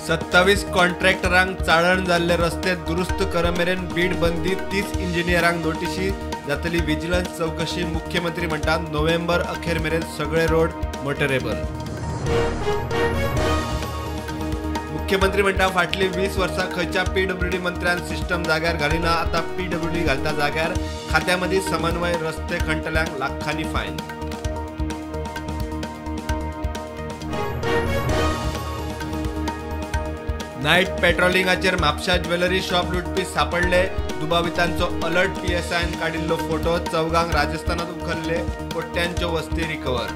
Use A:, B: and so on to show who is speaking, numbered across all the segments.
A: 27 कॉन्ट्रॅक्टरांक चाळण जाल्ले रस्ते दुरुस्त करमेरेन बीड बंदी 30 इंजिनियरांक नोटीशी जातली विजिलन्स चौकशी मुख्यमंत्री म्हणटात नोव्हेंबर अखेर मेरेन सगळे रोड मोटरेबल। मुख्यमंत्री म्हणटा फाटली 20 वर्सां खंयच्या पीडब्ल्यूडी मंत्र्यान सिस्टम जाग्यार घालिना, आता पीडब्ल्यूडी घालता जाग्यार खात्यामंदी समन्वय रस्ते खंटल्यांक लाखांनी फायन। नाईट पेट्रोलिंगाचेर म्हापशा ज्वेलरी शॉप लुटपी सापडले, दुबावितांचो अलर्ट पीएसआयन काडिल्लो फोटो, चौगांक राजस्थानात उखल्ले कोट्यांच्यो वस्ती रिकवर।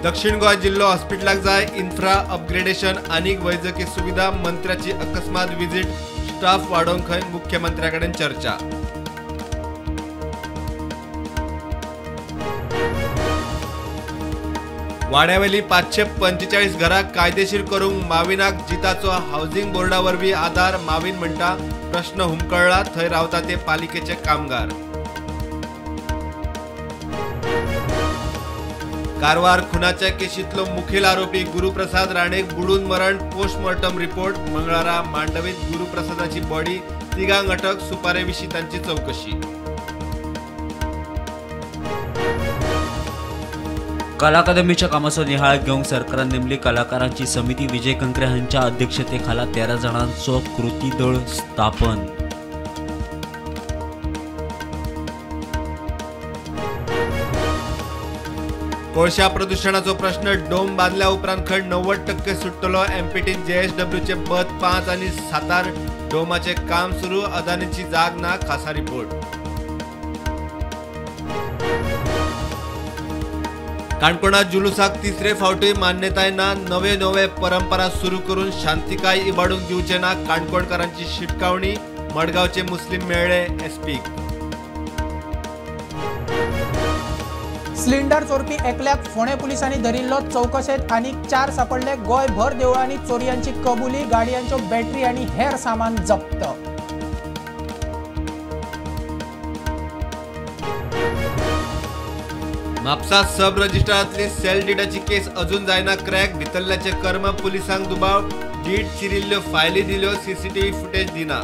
A: दक्षिण गोवा जिल्लो हॉस्पिटलाक जाय इन्फ्रा अपग्रेडेशन आनीक वैजकी सुविधा, मंत्र्याची अकस्मात विजिट, स्टाफ वाडोवंक खंय मुख्यमंत्र्याकडेन चर्चा। वाड्यावेली 545 घरां कायदेशीर करूंक माविनाक जिताचो हाऊसिंग बोर्डा वरवीं आधार, माविन म्हणटा प्रश्न हुमकळ्ळा, थंय रावता ते पालिकेचे कामगार। कारवार खुनाच्या केशींतलो मुखेल आरोपी गुरुप्रसाद राणेक बुडून मरण, पोस्टमॉर्टम रिपोर्ट मंगळारा मांडवीत गुरुप्रसादाची बॉडी, तिगांक अटक, सुपारे विशीं तांची चौकशी।
B: कला अकादमीच्या कामाचो निहाळ घेवंक सरकारान नेमली कलाकारांची समिती, विजय कंकरे हांच्या अध्यक्षतेखाला 13 जाणांचो कृती दळ स्थापन।
A: कोळशा प्रदूषणाचो प्रश्न डोम बांदल्या उपरांत खंय 90% सुट्टलो, एमपीटी जेएसडब्ल्यूचे बद 5 आनी सातार डोमाचे काम सुरू, अदानीची जाग ना, खासा रिपोर्ट। काणकोणात जुलूसाक तिसरे फावटी मान्यताय ना, नवे परंपरा सुरू करून शांतिकाय इबाडूंक दिवचे ना, काणकोणकारांची शिटकावणी, मडगावचे मुस्लिम मेळ्ळे एसपीक।
C: सिलिंडर चोरपी एकल्याक फोंडे पुलिसांनी धरिल्लो, चौकशेत आनीक 4 सापडले, गोयभर देवळांनी चोरयांची कबुली, गाडयांच्यो बॅटरी आनी हेर सामान जप्त।
A: म्हापसा सब रजिस्ट्रारांतली सेल डीडाची केस अजून जायना क्रॅक, भितरल्याचे कर्म, पुलिसांक दुबाव, डीड चिरिल्ल्यो फायली दिल्यो, सीसीटीव्ही फुटेज दिना।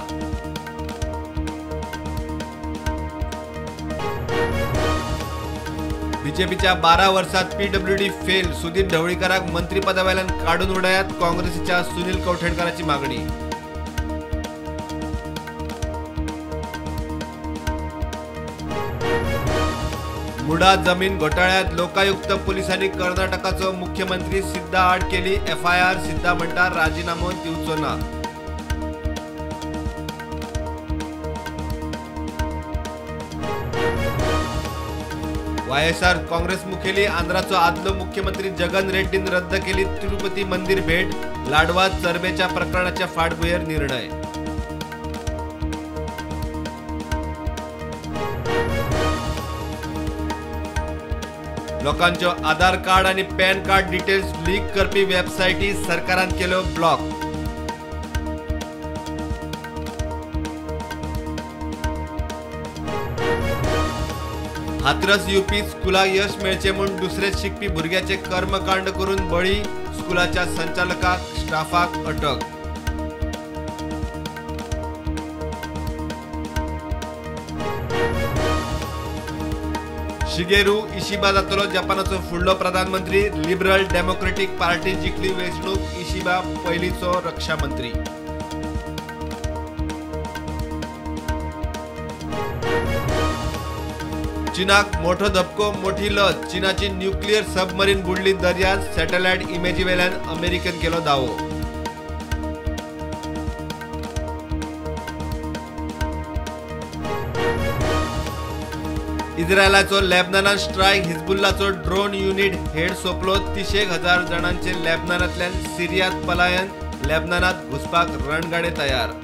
A: बीजेपीच्या 12 वर्षात पीडब्ल्यूडी फेल, सुधीर ढवळीकराक मंत्रीपदावेल्यान काढून उडयात, काँग्रेसीच्या सुनील कवठेणकरांची मागणी। मुडा जमीन घोटाळ्यात लोकायुक्त पोलिसांनी कर्नाटकाचो मुख्यमंत्री सिद्धा आड केली, एफआयआर, सिद्धा म्हणटा राजीनामो दिवचो ना। वायएसआर काँग्रेस मुखेली आंध्राचो आदलो मुख्यमंत्री जगन रेड्डीन रद्द केली तिरुपती मंदिर भेट, लाडवा चरबेच्या प्रकरणाच्या फाटभुंयेर निर्णय। लोकांच्यो आधार कार्ड आणि पॅन कार्ड डिटेल्स लीक करपी वेबसायटी सरकारान केल्यो ब्लॉक। हाथरस यूपी स्कुलाक यश मेळचे म्हूण दुसरे शिकपी भुरग्याचे कर्मकांड करून बळी, स्कुलाच्या संचालकाक स्टाफाक अटक। शिगेरू इशिबा जातलो जपानाचो फुडलो प्रधानमंत्री, लिबरल डेमोक्रेटिक पार्टी जिखली वेंचणूक, इशिबा पयलीचो रक्षा मंत्री। चीनाक मोठो धपको, मोठी लज, चीनाची न्यूक्लियर सबमरीन बुडली दर्यांत, सॅटेलायट इमेजी वेल्यान अमेरिकेन केलो दावो। इस्रायलाचो लेबनानात स्ट्रायक, हिजबुल्लाचो ड्रोन युनिट हेड सोंपलो, 300,000 जाणांचे लेबनानांतल्यान सिरियात पलायन, लेबनानात घुसपाक रणगाडे तयार।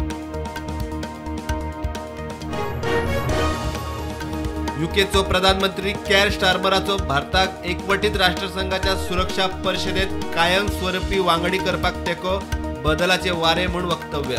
A: यूकेचो प्रधानमंत्री केअर स्टारमराचो भारताक एकवटीत राष्ट्रसंघाच्या सुरक्षा परिषदेत कायम स्वरूपी वांगडी करपाक तेको, बदलाचे वारे म्हूण वक्तव्य।